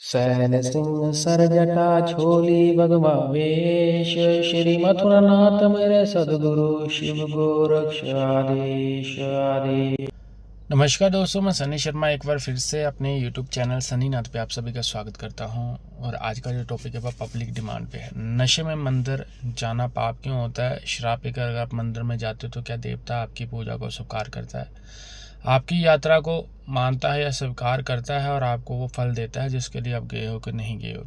San Singh sir जटा छोली भगवा वेश, श्री मथुरानाथ मेरे सदगुरु शिव गोरक्ष आदेश आदेश। नमस्कार दोस्तों, मैं सनी शर्मा एक बार फिर से अपने YouTube चैनल सनी नाथ पे आप सभी का स्वागत करता हूं। और आज का जो टॉपिक है वह पब्लिक डिमांड पे है। नशे में मंदिर जाना पाप क्यों होता है? शराब पीकर अगर आप मंदिर में जाते हो तो क्या देवता आपकी पूजा को स्वीकार करता है, आपकी यात्रा को मानता है या स्वीकार करता है और आपको वो फल देता है जिसके लिए आप गए हो कि नहीं गए हो?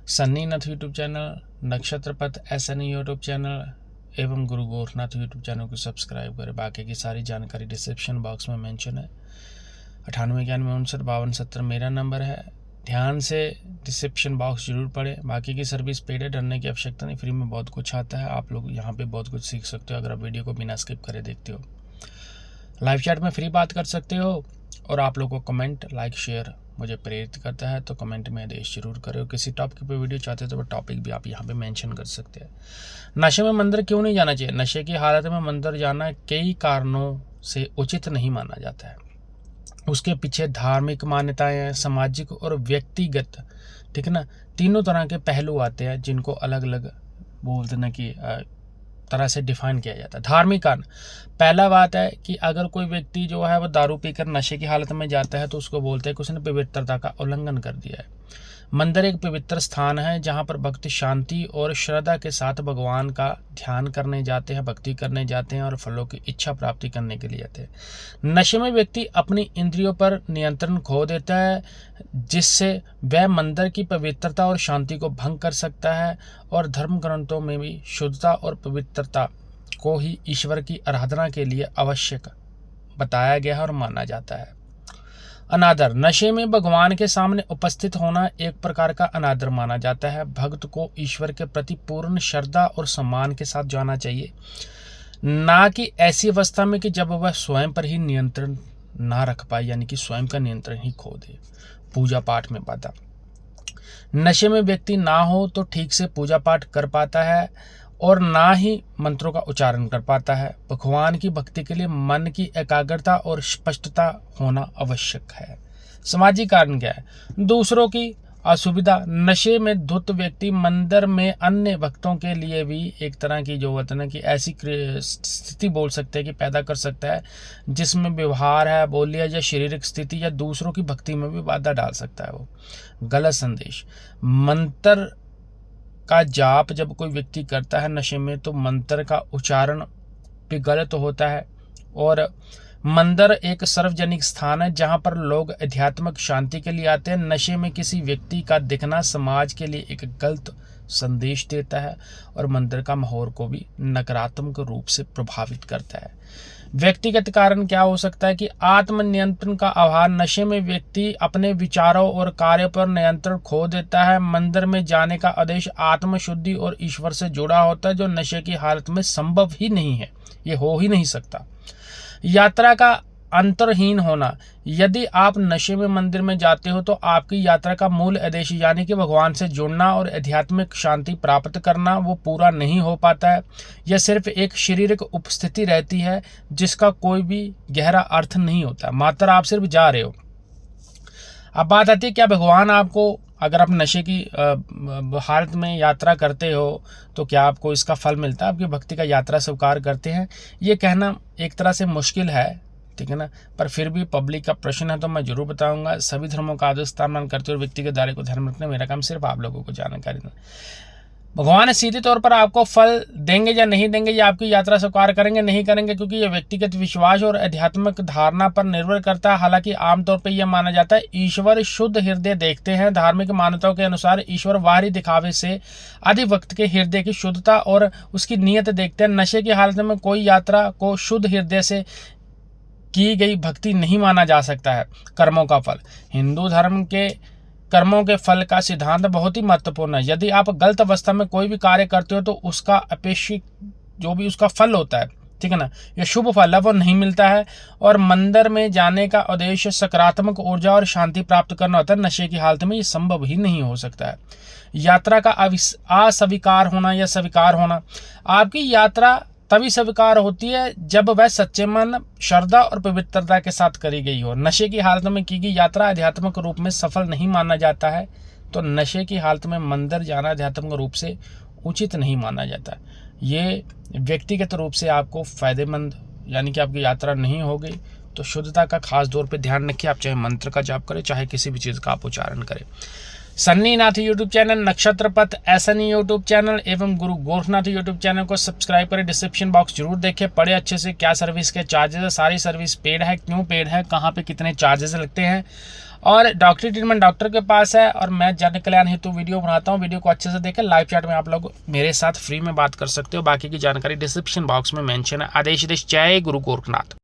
सन्नी नाथ यूट्यूब चैनल, नक्षत्र पथ SNE यूट्यूब चैनल एवं गुरु गोरखनाथ यूट्यूब चैनल को सब्सक्राइब करें। बाकी की सारी जानकारी डिस्क्रिप्शन बॉक्स में मेंशन है। 9891595270 मेरा नंबर है। ध्यान से डिस्क्रिप्शन बॉक्स जरूर पढ़ें। बाकी की सर्विस पेड है, डरने की आवश्यकता नहीं, फ्री में बहुत कुछ आता है। आप लोग यहाँ पे बहुत कुछ सीख सकते हो अगर आप वीडियो को बिना स्किप करे देखते हो। लाइव चैट में फ्री बात कर सकते हो और आप लोगों को कमेंट, लाइक, शेयर मुझे प्रेरित करता है, तो कमेंट में आदेश जरूर करो। किसी टॉपिक पे वीडियो चाहते हो तो वो टॉपिक भी आप यहाँ पे मेंशन कर सकते हैं। नशे में मंदिर क्यों नहीं जाना चाहिए? नशे की हालत में मंदिर जाना कई कारणों से उचित नहीं माना जाता है। उसके पीछे धार्मिक मान्यताएं, सामाजिक और व्यक्तिगत, ठीक है ना, तीनों तरह के पहलू आते हैं जिनको अलग अलग बोलते ना कि तरह से डिफाइन किया जाता है। धार्मिक कारण, पहला बात है कि अगर कोई व्यक्ति जो है वो दारू पीकर नशे की हालत में जाता है तो उसको बोलते हैं कि उसने पवित्रता का उल्लंघन कर दिया है। मंदिर एक पवित्र स्थान है जहां पर भक्त शांति और श्रद्धा के साथ भगवान का ध्यान करने जाते हैं, भक्ति करने जाते हैं और फलों की इच्छा प्राप्ति करने के लिए आते हैं। नशे में व्यक्ति अपनी इंद्रियों पर नियंत्रण खो देता है, जिससे वह मंदिर की पवित्रता और शांति को भंग कर सकता है। और धर्म ग्रंथों में भी शुद्धता और पवित्रता को ही ईश्वर की आराधना के लिए आवश्यक बताया गया है और माना जाता है। अनादर, नशे में भगवान के सामने उपस्थित होना एक प्रकार का अनादर माना जाता है। भक्त को ईश्वर के प्रति पूर्ण श्रद्धा और सम्मान के साथ जाना चाहिए, ना कि ऐसी अवस्था में कि जब वह स्वयं पर ही नियंत्रण ना रख पाए, यानी कि स्वयं का नियंत्रण ही खो दे। पूजा पाठ में बाधा, नशे में व्यक्ति ना हो तो ठीक से पूजा पाठ कर पाता है और ना ही मंत्रों का उच्चारण कर पाता है। भगवान की भक्ति के लिए मन की एकाग्रता और स्पष्टता होना आवश्यक है। सामाजिक कारण क्या है? दूसरों की असुविधा, नशे में धुत व्यक्ति मंदिर में अन्य भक्तों के लिए भी एक तरह की जो होता है ना कि ऐसी स्थिति बोल सकते हैं कि पैदा कर सकता है जिसमें व्यवहार है, बोलिया या शारीरिक स्थिति या दूसरों की भक्ति में भी बाधा डाल सकता है। वो गलत संदेश, मंत्र का जाप जब कोई व्यक्ति करता है नशे में तो मंत्र का उच्चारण भी गलत होता है। और मंदिर एक सार्वजनिक स्थान है जहां पर लोग आध्यात्मिक शांति के लिए आते हैं। नशे में किसी व्यक्ति का दिखना समाज के लिए एक गलत संदेश देता है और मंदिर का माहौल को भी नकारात्मक रूप से प्रभावित करता है। व्यक्तिगत कारण क्या हो सकता है कि आत्मनियंत्रण का अभाव, नशे में व्यक्ति अपने विचारों और कार्य पर नियंत्रण खो देता है। मंदिर में जाने का आदेश आत्मशुद्धि और ईश्वर से जुड़ा होता है जो नशे की हालत में संभव ही नहीं है, ये हो ही नहीं सकता। यात्रा का अंतरहीन होना, यदि आप नशे में मंदिर में जाते हो तो आपकी यात्रा का मूल उद्देश्य यानी कि भगवान से जुड़ना और आध्यात्मिक शांति प्राप्त करना वो पूरा नहीं हो पाता है। यह सिर्फ एक शारीरिक उपस्थिति रहती है जिसका कोई भी गहरा अर्थ नहीं होता, मात्र आप सिर्फ जा रहे हो। अब बात आती है क्या भगवान आपको, अगर आप नशे की हालत में यात्रा करते हो तो क्या आपको इसका फल मिलता है, आपकी भक्ति का यात्रा स्वीकार करते हैं? ये कहना एक तरह से मुश्किल है, ठीक है ना, पर फिर भी पब्लिक का प्रश्न है तो मैं जरूर बताऊंगा। सभी धर्मों का आदर स्थान करते हुए व्यक्ति के दायरे को ध्यान रखना मेरा काम, सिर्फ आप लोगों को जानकारी देना। भगवान सीधे तौर पर आपको फल देंगे या नहीं देंगे, या आपकी यात्रा स्वीकार करेंगे नहीं करेंगे, क्योंकि यह व्यक्तिगत विश्वास और आध्यात्मिक धारणा पर निर्भर करता है। हालांकि आमतौर पर यह माना जाता है ईश्वर शुद्ध हृदय देखते हैं। धार्मिक मान्यताओं के अनुसार ईश्वर बाहरी दिखावे से अधिक भक्त के हृदय की शुद्धता और उसकी नीयत देखते हैं। नशे की हालत में कोई यात्रा को शुद्ध हृदय से की गई भक्ति नहीं माना जा सकता है। कर्मों का फल, हिंदू धर्म के कर्मों के फल का सिद्धांत बहुत ही महत्वपूर्ण है। यदि आप गलत अवस्था में कोई भी कार्य करते हो तो उसका अपेक्षित जो भी उसका फल होता है, ठीक है ना, यह शुभ फल है, वो नहीं मिलता है। और मंदिर में जाने का उद्देश्य सकारात्मक ऊर्जा और शांति प्राप्त करना होता है। नशे की हालत में ये संभव ही नहीं हो सकता है। यात्रा का अस्वीकार होना या स्वीकार होना, आपकी यात्रा तभी स्वीकार होती है जब वह सच्चे मन, श्रद्धा और पवित्रता के साथ करी गई हो। नशे की हालत में की गई यात्रा आध्यात्मिक रूप में सफल नहीं माना जाता है, तो नशे की हालत में मंदिर जाना आध्यात्मिक रूप से उचित नहीं माना जाता। ये व्यक्तिगत रूप से आपको फायदेमंद, यानी कि आपकी यात्रा नहीं होगी। तो शुद्धता का खास तौर पे ध्यान रखिए। आप चाहे मंत्र का जाप करें, चाहे किसी भी चीज़ का आप उच्चारण करें। सन्नी नाथ यूट्यूब चैनल, नक्षत्र पथ SNE यूट्यूब चैनल एवं गुरु गोरखनाथ यूट्यूब चैनल को सब्सक्राइब करें। डिस्क्रिप्शन बॉक्स जरूर देखें, पढ़े अच्छे से क्या सर्विस के चार्जेस है, सारी सर्विस पेड है, क्यों पेड है, कहाँ पे कितने चार्जेस लगते हैं, और डॉक्टरी ट्रीटमेंट डॉक्टर के पास है। और मैं जन कल्याण हेतु वीडियो बनाता हूँ, वीडियो को अच्छे से देखें। लाइव चैट में आप लोग मेरे साथ फ्री में बात कर सकते हो। बाकी की जानकारी डिस्क्रिप्शन बॉक्स में मेंशन है। आदेश जय गुरु गोरखनाथ।